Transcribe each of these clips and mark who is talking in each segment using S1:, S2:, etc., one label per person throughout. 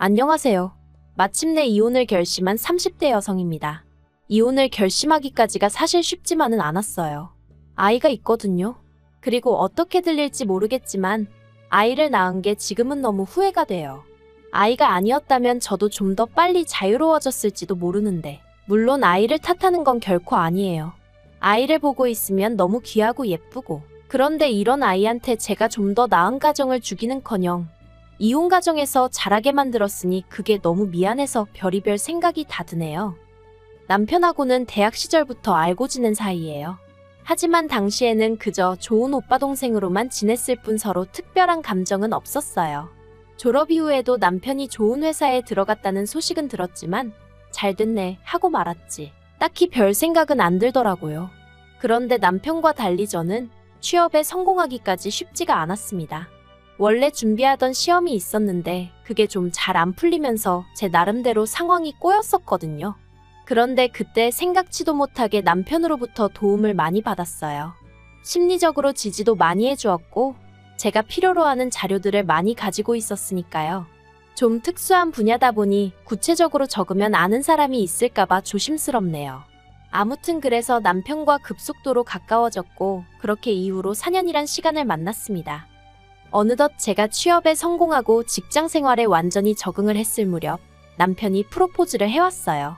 S1: 안녕하세요. 마침내 이혼을 결심한 30대 여성입니다. 이혼을 결심하기까지가 사실 쉽지만은 않았어요. 아이가 있거든요. 그리고 어떻게 들릴지 모르겠지만 아이를 낳은 게 지금은 너무 후회가 돼요. 아이가 아니었다면 저도 좀 더 빨리 자유로워졌을지도 모르는데, 물론 아이를 탓하는 건 결코 아니에요. 아이를 보고 있으면 너무 귀하고 예쁘고, 그런데 이런 아이한테 제가 좀 더 나은 가정을 주기는커녕 이혼 가정에서 자라게 만들었으니 그게 너무 미안해서 별의별 생각이 다 드네요. 남편하고는 대학 시절부터 알고 지낸 사이예요. 하지만 당시에는 그저 좋은 오빠 동생으로만 지냈을 뿐 서로 특별한 감정은 없었어요. 졸업 이후에도 남편이 좋은 회사에 들어갔다는 소식은 들었지만 잘 됐네 하고 말았지. 딱히 별 생각은 안 들더라고요. 그런데 남편과 달리 저는 취업에 성공하기까지 쉽지가 않았습니다. 원래 준비하던 시험이 있었는데 그게 좀 잘 안 풀리면서 제 나름대로 상황이 꼬였었거든요. 그런데 그때 생각지도 못하게 남편으로부터 도움을 많이 받았어요. 심리적으로 지지도 많이 해주었고 제가 필요로 하는 자료들을 많이 가지고 있었으니까요. 좀 특수한 분야다 보니 구체적으로 적으면 아는 사람이 있을까봐 조심스럽네요. 아무튼 그래서 남편과 급속도로 가까워졌고 그렇게 이후로 4년이란 시간을 만났습니다. 어느덧 제가 취업에 성공하고 직장 생활에 완전히 적응을 했을 무렵 남편이 프로포즈를 해왔어요.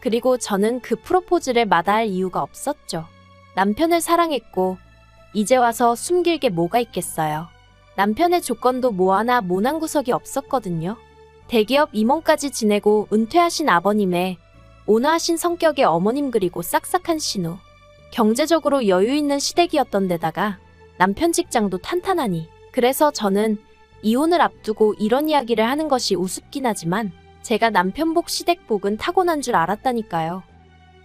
S1: 그리고 저는 그 프로포즈를 마다할 이유가 없었죠. 남편을 사랑했고 이제 와서 숨길 게 뭐가 있겠어요. 남편의 조건도 뭐 하나 모난 구석이 없었거든요. 대기업 임원까지 지내고 은퇴하신 아버님의 온화하신 성격의 어머님 그리고 싹싹한 신우. 경제적으로 여유 있는 시댁이었던 데다가 남편 직장도 탄탄하니. 그래서 저는 이혼을 앞두고 이런 이야기를 하는 것이 우습긴 하지만 제가 남편복 시댁복은 타고난 줄 알았다니까요.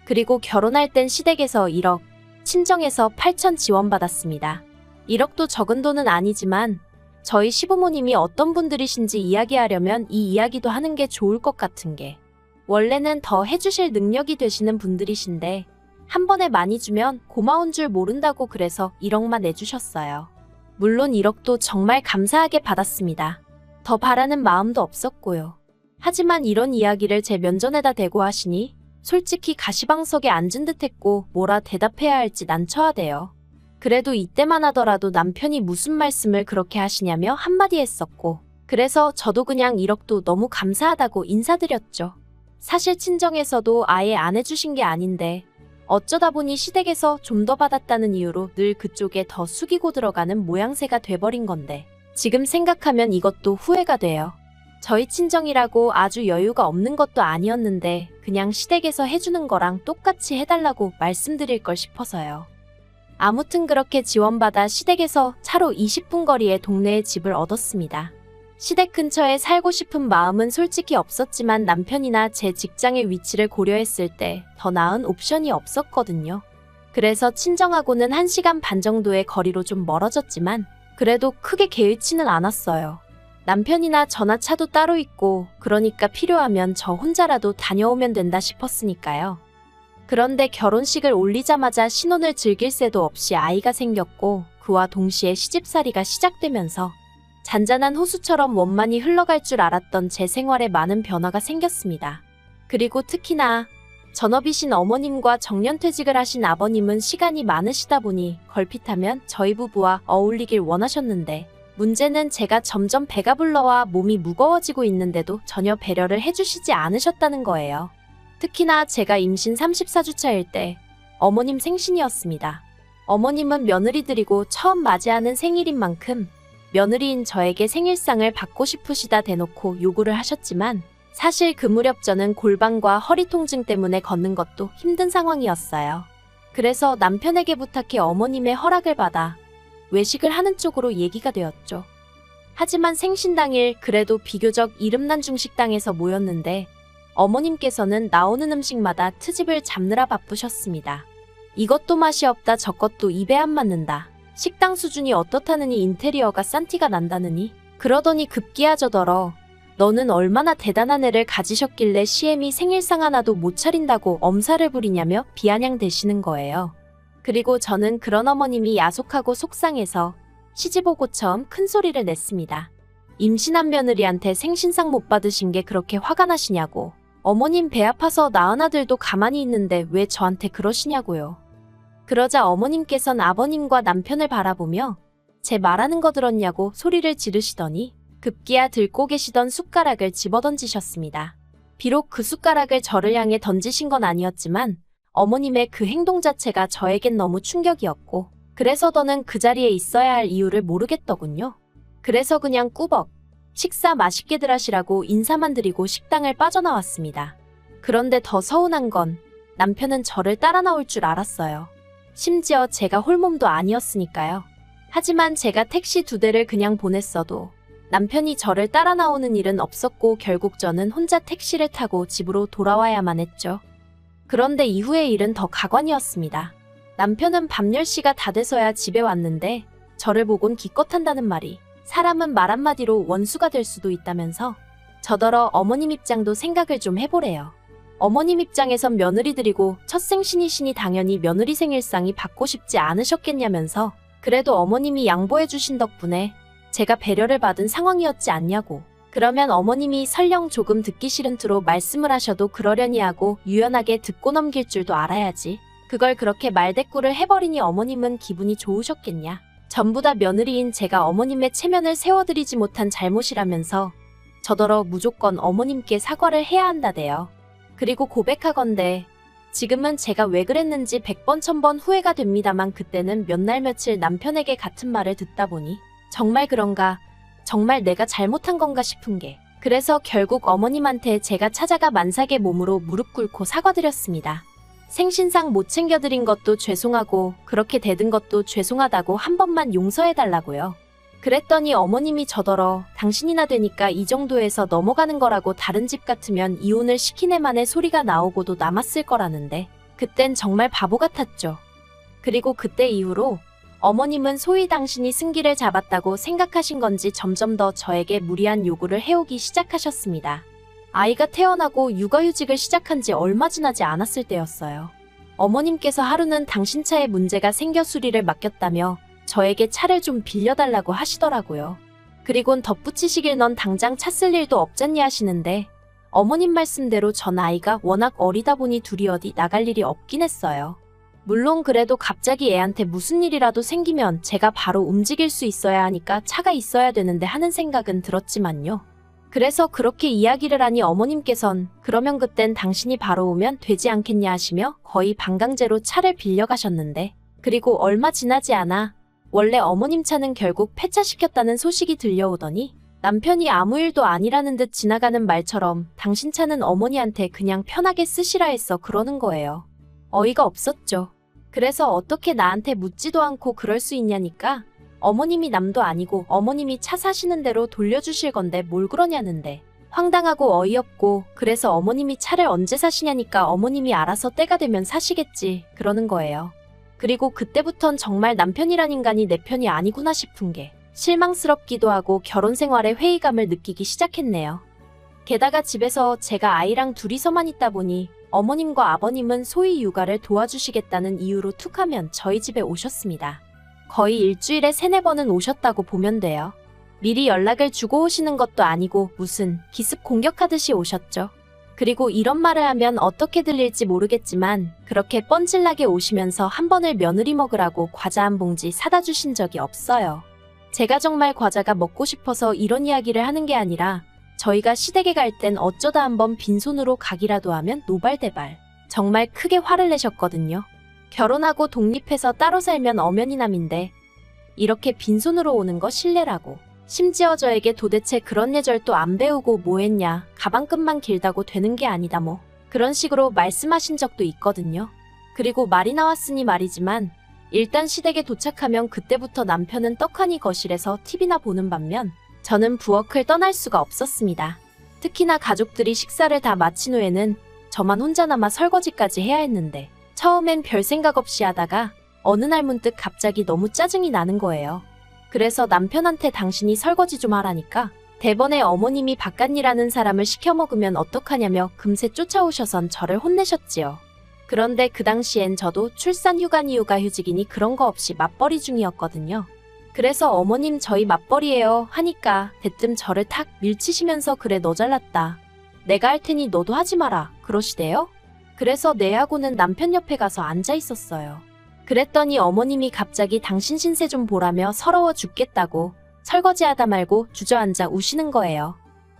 S1: 그리고 결혼할 땐 시댁에서 1억, 친정에서 8천 지원받았습니다. 1억도 적은 돈은 아니지만 저희 시부모님이 어떤 분들이신지 이야기하려면 이 이야기도 하는 게 좋을 것 같은 게, 원래는 더 해주실 능력이 되시는 분들이신데 한 번에 많이 주면 고마운 줄 모른다고 그래서 1억만 내주셨어요. 물론 1억도 정말 감사하게 받았습니다. 더 바라는 마음도 없었고요. 하지만 이런 이야기를 제 면전에다 대고 하시니 솔직히 가시방석에 앉은 듯 했고 뭐라 대답해야 할지 난처하대요. 그래도 이때만 하더라도 남편이 무슨 말씀을 그렇게 하시냐며 한마디 했었고, 그래서 저도 그냥 1억도 너무 감사하다고 인사드렸죠. 사실 친정에서도 아예 안 해주신 게 아닌데 어쩌다 보니 시댁에서 좀 더 받았다는 이유로 늘 그쪽에 더 숙이고 들어가는 모양새가 돼버린 건데 지금 생각하면 이것도 후회가 돼요. 저희 친정이라고 아주 여유가 없는 것도 아니었는데 그냥 시댁에서 해주는 거랑 똑같이 해달라고 말씀드릴 걸 싶어서요. 아무튼 그렇게 지원받아 시댁에서 차로 20분 거리의 동네에 집을 얻었습니다. 시댁 근처에 살고 싶은 마음은 솔직히 없었지만 남편이나 제 직장의 위치를 고려했을 때 더 나은 옵션이 없었거든요. 그래서 친정하고는 1시간 반 정도의 거리로 좀 멀어졌지만 그래도 크게 개의치는 않았어요. 남편이나 저나 차도 따로 있고 그러니까 필요하면 저 혼자라도 다녀오면 된다 싶었으니까요. 그런데 결혼식을 올리자마자 신혼을 즐길 새도 없이 아이가 생겼고 그와 동시에 시집살이가 시작되면서 잔잔한 호수처럼 원만히 흘러갈 줄 알았던 제 생활에 많은 변화가 생겼습니다. 그리고 특히나 전업이신 어머님과 정년퇴직을 하신 아버님은 시간이 많으시다 보니 걸핏하면 저희 부부와 어울리길 원하셨는데 문제는 제가 점점 배가 불러와 몸이 무거워지고 있는데도 전혀 배려를 해주시지 않으셨다는 거예요. 특히나 제가 임신 34주차일 때 어머님 생신이었습니다. 어머님은 며느리들이고 처음 맞이하는 생일인 만큼 며느리인 저에게 생일상을 받고 싶으시다 대놓고 요구를 하셨지만 사실 그 무렵 저는 골반과 허리 통증 때문에 걷는 것도 힘든 상황이었어요. 그래서 남편에게 부탁해 어머님의 허락을 받아 외식을 하는 쪽으로 얘기가 되었죠. 하지만 생신 당일 그래도 비교적 이름난 중식당에서 모였는데 어머님께서는 나오는 음식마다 트집을 잡느라 바쁘셨습니다. 이것도 맛이 없다 저것도 입에 안 맞는다. 식당 수준이 어떻다느니 인테리어가 싼 티가 난다느니 그러더니 급기야 저더러 너는 얼마나 대단한 애를 가지셨길래 시엠이 생일상 하나도 못 차린다고 엄살을 부리냐며 비아냥대시는 거예요. 그리고 저는 그런 어머님이 야속하고 속상해서 시집 오고 처음 큰 소리를 냈습니다. 임신한 며느리한테 생신상 못 받으신 게 그렇게 화가 나시냐고. 어머님 배 아파서 낳은 아들도 가만히 있는데 왜 저한테 그러시냐고요. 그러자 어머님께선 아버님과 남편을 바라보며 제 말하는 거 들었냐고 소리를 지르시더니 급기야 들고 계시던 숟가락을 집어던지셨습니다. 비록 그 숟가락을 저를 향해 던지신 건 아니었지만 어머님의 그 행동 자체가 저에겐 너무 충격이었고, 그래서 더는 그 자리에 있어야 할 이유를 모르겠더군요. 그래서 그냥 꾸벅 식사 맛있게들 하시라고 인사만 드리고 식당을 빠져나왔습니다. 그런데 더 서운한 건 남편은 저를 따라 나올 줄 알았어요. 심지어 제가 홀몸도 아니었으니까요. 하지만 제가 택시 2대를 그냥 보냈어도 남편이 저를 따라 나오는 일은 없었고 결국 저는 혼자 택시를 타고 집으로 돌아와야만 했죠. 그런데 이후의 일은 더 가관이었습니다. 남편은 밤 10시가 다 돼서야 집에 왔는데 저를 보곤 기껏한다는 말이 사람은 말 한마디로 원수가 될 수도 있다면서 저더러 어머님 입장도 생각을 좀 해보래요. 어머님 입장에선 며느리들이고 첫 생신이시니 당연히 며느리 생일상이 받고 싶지 않으셨겠냐면서 그래도 어머님이 양보해 주신 덕분에 제가 배려를 받은 상황이었지 않냐고. 그러면 어머님이 설령 조금 듣기 싫은 투로 말씀을 하셔도 그러려니 하고 유연하게 듣고 넘길 줄도 알아야지. 그걸 그렇게 말대꾸를 해버리니 어머님은 기분이 좋으셨겠냐. 전부 다 며느리인 제가 어머님의 체면을 세워드리지 못한 잘못이라면서 저더러 무조건 어머님께 사과를 해야 한다대요. 그리고 고백하건대 지금은 제가 왜 그랬는지 100번 1000번 후회가 됩니다만 그때는 몇 날 며칠 남편에게 같은 말을 듣다 보니 정말 그런가, 정말 내가 잘못한 건가 싶은 게, 그래서 결국 어머님한테 제가 찾아가 만삭의 몸으로 무릎 꿇고 사과드렸습니다. 생신상 못 챙겨드린 것도 죄송하고 그렇게 대든 것도 죄송하다고 한 번만 용서해달라고요. 그랬더니 어머님이 저더러 당신이나 되니까 이 정도에서 넘어가는 거라고, 다른 집 같으면 이혼을 시키네만의 소리가 나오고도 남았을 거라는데 그땐 정말 바보 같았죠. 그리고 그때 이후로 어머님은 소위 당신이 승기를 잡았다고 생각하신 건지 점점 더 저에게 무리한 요구를 해오기 시작하셨습니다. 아이가 태어나고 육아휴직을 시작한 지 얼마 지나지 않았을 때였어요. 어머님께서 하루는 당신 차에 문제가 생겨 수리를 맡겼다며 저에게 차를 좀 빌려달라고 하시더라고요. 그리곤 덧붙이시길 넌 당장 차 쓸 일도 없잖니 하시는데 어머님 말씀대로 전 아이가 워낙 어리다 보니 둘이 어디 나갈 일이 없긴 했어요. 물론 그래도 갑자기 애한테 무슨 일이라도 생기면 제가 바로 움직일 수 있어야 하니까 차가 있어야 되는데 하는 생각은 들었지만요. 그래서 그렇게 이야기를 하니 어머님께선 그러면 그땐 당신이 바로 오면 되지 않겠냐 하시며 거의 반강제로 차를 빌려가셨는데, 그리고 얼마 지나지 않아 원래 어머님 차는 결국 폐차시켰다는 소식이 들려오더니 남편이 아무 일도 아니라는 듯 지나가는 말처럼 당신 차는 어머니한테 그냥 편하게 쓰시라 했어 그러는 거예요. 어이가 없었죠. 그래서 어떻게 나한테 묻지도 않고 그럴 수 있냐니까 어머님이 남도 아니고 어머님이 차 사시는 대로 돌려주실 건데 뭘 그러냐는데 황당하고 어이없고, 그래서 어머님이 차를 언제 사시냐니까 어머님이 알아서 때가 되면 사시겠지 그러는 거예요. 그리고 그때부턴 정말 남편이란 인간이 내 편이 아니구나 싶은 게 실망스럽기도 하고 결혼 생활에 회의감을 느끼기 시작했네요. 게다가 집에서 제가 아이랑 둘이서만 있다 보니 어머님과 아버님은 소위 육아를 도와주시겠다는 이유로 툭하면 저희 집에 오셨습니다. 거의 일주일에 3-4번은 오셨다고 보면 돼요. 미리 연락을 주고 오시는 것도 아니고 무슨 기습 공격하듯이 오셨죠. 그리고 이런 말을 하면 어떻게 들릴지 모르겠지만 그렇게 뻔질나게 오시면서 한 번을 며느리 먹으라고 과자 한 봉지 사다 주신 적이 없어요. 제가 정말 과자가 먹고 싶어서 이런 이야기를 하는 게 아니라 저희가 시댁에 갈 땐 어쩌다 한번 빈손으로 가기라도 하면 노발대발 정말 크게 화를 내셨거든요. 결혼하고 독립해서 따로 살면 엄연히남인데 이렇게 빈손으로 오는 거 실례라고. 심지어 저에게 도대체 그런 예절도 안 배우고 뭐 했냐, 가방끈만 길다고 되는 게 아니다 뭐 그런 식으로 말씀하신 적도 있거든요. 그리고 말이 나왔으니 말이지만 일단 시댁에 도착하면 그때부터 남편은 떡하니 거실에서 TV나 보는 반면 저는 부엌을 떠날 수가 없었습니다. 특히나 가족들이 식사를 다 마친 후에는 저만 혼자 남아 설거지까지 해야 했는데 처음엔 별 생각 없이 하다가 어느 날 문득 갑자기 너무 짜증이 나는 거예요. 그래서 남편한테 당신이 설거지 좀 하라니까 대번에 어머님이 바깥일하는 사람을 시켜 먹으면 어떡하냐며 금세 쫓아오셔선 저를 혼내셨지요. 그런데 그 당시엔 저도 출산 휴가니 육아휴직이니 그런 거 없이 맞벌이 중이었거든요. 그래서 어머님 저희 맞벌이에요 하니까 대뜸 저를 탁 밀치시면서 그래 너 잘났다. 내가 할 테니 너도 하지 마라 그러시대요. 그래서 내하고는 남편 옆에 가서 앉아 있었어요. 그랬더니 어머님이 갑자기 당신 신세 좀 보라며 서러워 죽겠다고 설거지하다 말고 주저앉아 우시는 거예요.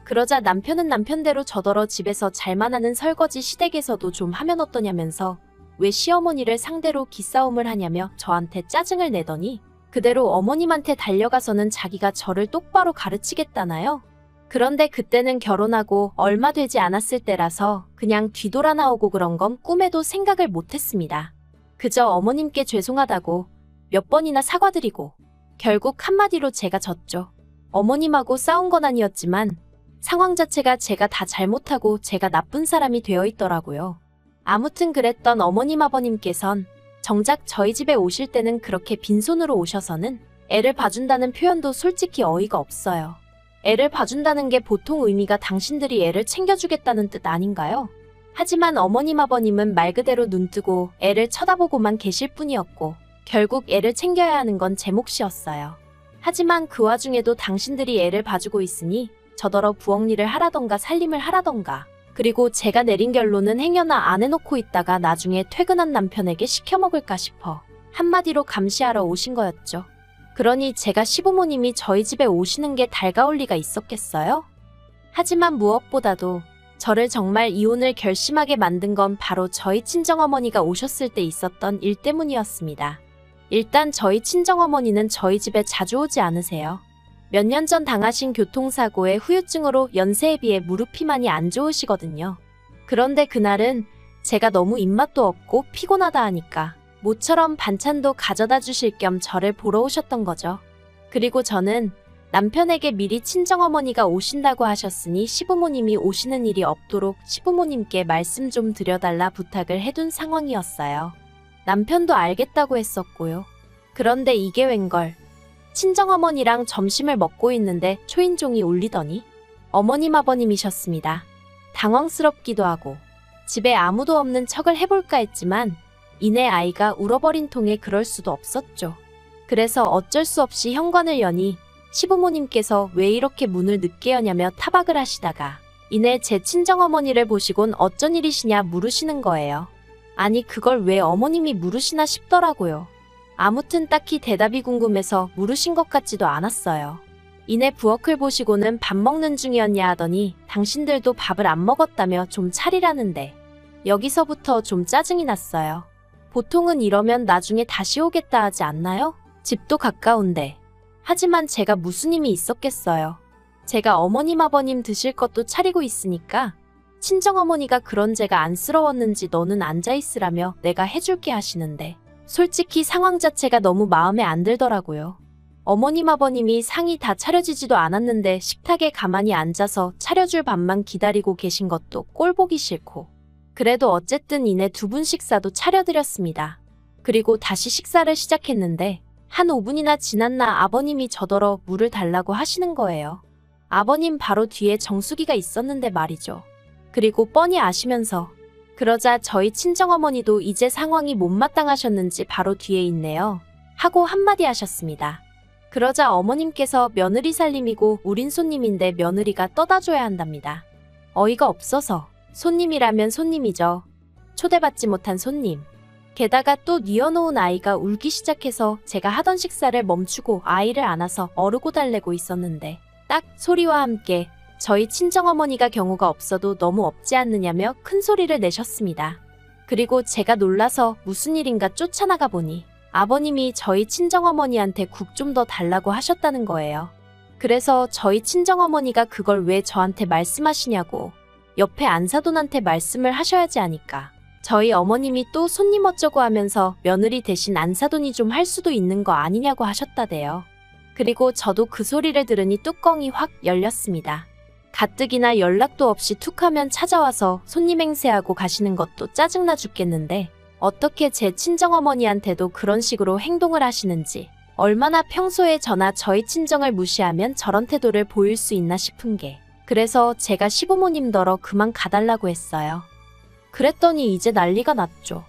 S1: 그러자 남편은 남편대로 저더러 집에서 잘만 하는 설거지 시댁에서도 좀 하면 어떠냐면서 왜 시어머니를 상대로 기싸움을 하냐며 저한테 짜증을 내더니 그대로 어머님한테 달려가서는 자기가 저를 똑바로 가르치겠다나요? 그런데 그때는 결혼하고 얼마 되지 않았을 때라서 그냥 뒤돌아 나오고 그런 건 꿈에도 생각을 못했습니다. 그저 어머님께 죄송하다고 몇 번이나 사과드리고 결국 한마디로 제가 졌죠. 어머님하고 싸운 건 아니었지만 상황 자체가 제가 다 잘못하고 제가 나쁜 사람이 되어 있더라고요. 아무튼 그랬던 어머님 아버님께선 정작 저희 집에 오실 때는 그렇게 빈손으로 오셔서는 애를 봐준다는 표현도 솔직히 어이가 없어요. 애를 봐준다는 게 보통 의미가 당신들이 애를 챙겨주겠다는 뜻 아닌가요? 하지만 어머님 아버님은 말 그대로 눈뜨고 애를 쳐다보고만 계실 뿐이었고 결국 애를 챙겨야 하는 건 제 몫이었어요. 하지만 그 와중에도 당신들이 애를 봐주고 있으니 저더러 부엌 일을 하라던가 살림을 하라던가 그리고 제가 내린 결론은 행여나 안 해놓고 있다가 나중에 퇴근한 남편에게 시켜먹을까 싶어 한마디로 감시하러 오신 거였죠. 그러니 제가 시부모님이 저희 집에 오시는 게 달가울 리가 있었겠어요? 하지만 무엇보다도 저를 정말 이혼을 결심하게 만든 건 바로 저희 친정어머니가 오셨을 때 있었던 일 때문이었습니다. 일단 저희 친정어머니는 저희 집에 자주 오지 않으세요. 몇 년 전 당하신 교통사고의 후유증으로 연세에 비해 무릎이 많이 안 좋으시거든요. 그런데 그날은 제가 너무 입맛도 없고 피곤하다 하니까 모처럼 반찬도 가져다 주실 겸 저를 보러 오셨던 거죠. 그리고 저는 남편에게 미리 친정어머니가 오신다고 하셨으니 시부모님이 오시는 일이 없도록 시부모님께 말씀 좀 드려달라 부탁을 해둔 상황이었어요. 남편도 알겠다고 했었고요. 그런데 이게 웬걸. 친정어머니랑 점심을 먹고 있는데 초인종이 울리더니 어머님 아버님이셨습니다. 당황스럽기도 하고 집에 아무도 없는 척을 해볼까 했지만 이내 아이가 울어버린 통에 그럴 수도 없었죠. 그래서 어쩔 수 없이 현관을 여니 시부모님께서 왜 이렇게 문을 늦게 여냐며 타박을 하시다가 이내 제 친정어머니를 보시곤 어쩐 일이시냐 물으시는 거예요. 아니 그걸 왜 어머님이 물으시나 싶더라고요. 아무튼 딱히 대답이 궁금해서 물으신 것 같지도 않았어요. 이내 부엌을 보시고는 밥 먹는 중이었냐 하더니 당신들도 밥을 안 먹었다며 좀 차리라는데 여기서부터 좀 짜증이 났어요. 보통은 이러면 나중에 다시 오겠다 하지 않나요? 집도 가까운데. 하지만 제가 무슨 힘이 있었겠어요. 제가 어머님 아버님 드실 것도 차리고 있으니까 친정어머니가 그런 제가 안쓰러웠는지 너는 앉아있으라며 내가 해줄게 하시는데 솔직히 상황 자체가 너무 마음에 안 들더라고요. 어머님 아버님이 상이 다 차려지지도 않았는데 식탁에 가만히 앉아서 차려줄 밥만 기다리고 계신 것도 꼴보기 싫고 그래도 어쨌든 이내 두 분 식사도 차려드렸습니다. 그리고 다시 식사를 시작했는데 한 5분이나 지났나 아버님이 저더러 물을 달라고 하시는 거예요. 아버님 바로 뒤에 정수기가 있었는데 말이죠. 그리고 뻔히 아시면서 그러자 저희 친정어머니도 이제 상황이 못마땅하셨는지 바로 뒤에 있네요. 하고 한마디 하셨습니다. 그러자 어머님께서 며느리 살림이고 우린 손님인데 며느리가 떠다줘야 한답니다. 어이가 없어서 손님이라면 손님이죠. 초대받지 못한 손님. 게다가 또 뉘어놓은 아이가 울기 시작해서 제가 하던 식사를 멈추고 아이를 안아서 어르고 달래고 있었는데 딱 소리와 함께 저희 친정어머니가 경우가 없어도 너무 없지 않느냐며 큰 소리를 내셨습니다. 그리고 제가 놀라서 무슨 일인가 쫓아나가 보니 아버님이 저희 친정어머니한테 국 좀 더 달라고 하셨다는 거예요. 그래서 저희 친정어머니가 그걸 왜 저한테 말씀하시냐고 옆에 안사돈한테 말씀을 하셔야지 하니까 저희 어머님이 또 손님 어쩌고 하면서 며느리 대신 안사돈이 좀 할 수도 있는 거 아니냐고 하셨다대요. 그리고 저도 그 소리를 들으니 뚜껑이 확 열렸습니다. 가뜩이나 연락도 없이 툭하면 찾아와서 손님 행세하고 가시는 것도 짜증나 죽겠는데 어떻게 제 친정어머니한테도 그런 식으로 행동을 하시는지 얼마나 평소에 저나 저희 친정을 무시하면 저런 태도를 보일 수 있나 싶은 게 그래서 제가 시부모님더러 그만 가달라고 했어요. 그랬더니 이제 난리가 났죠.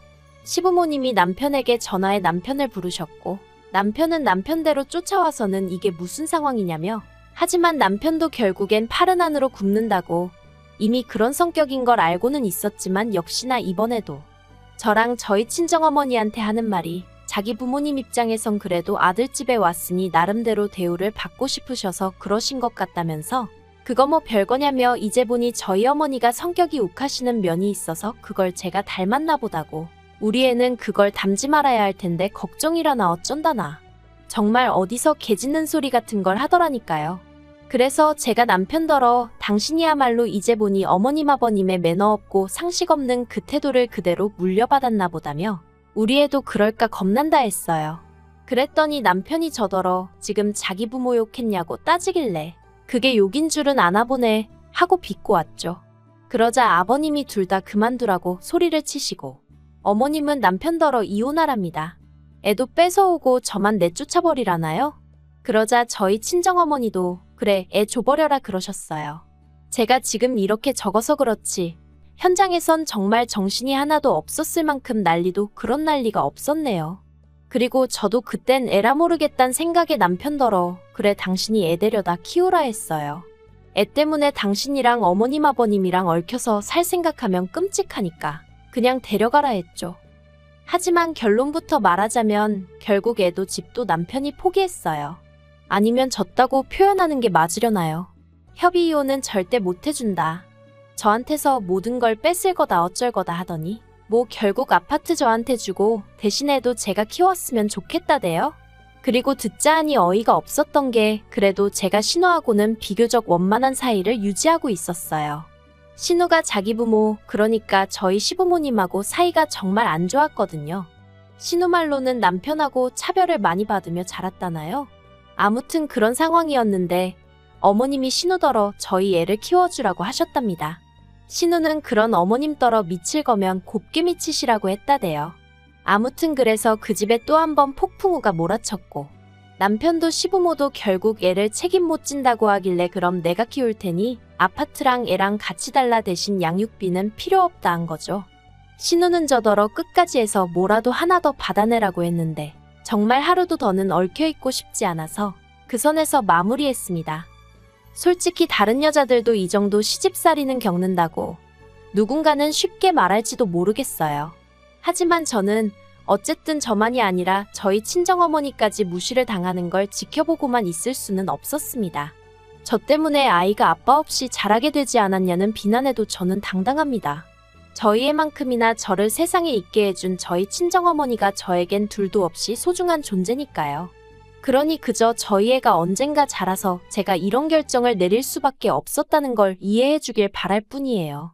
S1: 시부모님이 남편에게 전화해 남편을 부르셨고 남편은 남편대로 쫓아와서는 이게 무슨 상황이냐며. 하지만 남편도 결국엔 팔은 안으로 굽는다고. 이미 그런 성격인 걸 알고는 있었지만 역시나 이번에도 저랑 저희 친정어머니한테 하는 말이 자기 부모님 입장에선 그래도 아들집에 왔으니 나름대로 대우를 받고 싶으셔서 그러신 것 같다면서 그거 뭐 별거냐며. 이제 보니 저희 어머니가 성격이 욱하시는 면이 있어서 그걸 제가 닮았나 보다고. 우리 애는 그걸 닮지 말아야 할 텐데 걱정이라나 어쩐다나. 정말 어디서 개 짖는 소리 같은 걸 하더라니까요. 그래서 제가 남편더러 당신이야말로 이제 보니 어머님 아버님의 매너 없고 상식 없는 그 태도를 그대로 물려받았나 보다며 우리 애도 그럴까 겁난다 했어요. 그랬더니 남편이 저더러 지금 자기 부모 욕했냐고 따지길래 그게 욕인 줄은 아나 보네 하고 비꼬 왔죠. 그러자 아버님이 둘 다 그만두라고 소리를 치시고 어머님은 남편더러 이혼하랍니다. 애도 뺏어오고 저만 내쫓아버리라나요? 그러자 저희 친정어머니도 그래 애 줘버려라 그러셨어요. 제가 지금 이렇게 적어서 그렇지 현장에선 정말 정신이 하나도 없었을 만큼 난리도 그런 난리가 없었네요. 그리고 저도 그땐 에라 모르겠단 생각에 남편더러 그래 당신이 애 데려다 키우라 했어요. 애 때문에 당신이랑 어머님 아버님이랑 얽혀서 살 생각하면 끔찍하니까 그냥 데려가라 했죠. 하지만 결론부터 말하자면 결국 애도 집도 남편이 포기했어요. 아니면 졌다고 표현하는 게 맞으려나요? 협의 이혼은 절대 못 해준다. 저한테서 모든 걸 뺏을 거다 어쩔 거다 하더니 뭐 결국 아파트 저한테 주고 대신 애도 제가 키웠으면 좋겠다대요. 그리고 듣자 하니 어이가 없었던 게 그래도 제가 신우하고는 비교적 원만한 사이를 유지하고 있었어요. 신우가 자기 부모 그러니까 저희 시부모님하고 사이가 정말 안 좋았거든요. 신우 말로는 남편하고 차별을 많이 받으며 자랐다나요? 아무튼 그런 상황이었는데 어머님이 신우더러 저희 애를 키워주라고 하셨답니다. 신우는 그런 어머님더러 미칠 거면 곱게 미치시라고 했다대요. 아무튼 그래서 그 집에 또 한 번 폭풍우가 몰아쳤고 남편도 시부모도 결국 애를 책임 못 진다고 하길래 그럼 내가 키울 테니 아파트랑 애랑 같이 달라 대신 양육비는 필요 없다 한 거죠. 신우는 저더러 끝까지 해서 뭐라도 하나 더 받아내라고 했는데 정말 하루도 더는 얽혀있고 싶지 않아서 그 선에서 마무리했습니다. 솔직히 다른 여자들도 이 정도 시집살이는 겪는다고 누군가는 쉽게 말할지도 모르겠어요. 하지만 저는 어쨌든 저만이 아니라 저희 친정어머니까지 무시를 당하는 걸 지켜보고만 있을 수는 없었습니다. 저 때문에 아이가 아빠 없이 자라게 되지 않았냐는 비난에도 저는 당당합니다. 저희 애만큼이나 저를 세상에 있게 해준 저희 친정어머니가 저에겐 둘도 없이 소중한 존재니까요. 그러니 그저 저희 애가 언젠가 자라서 제가 이런 결정을 내릴 수밖에 없었다는 걸 이해해 주길 바랄 뿐이에요.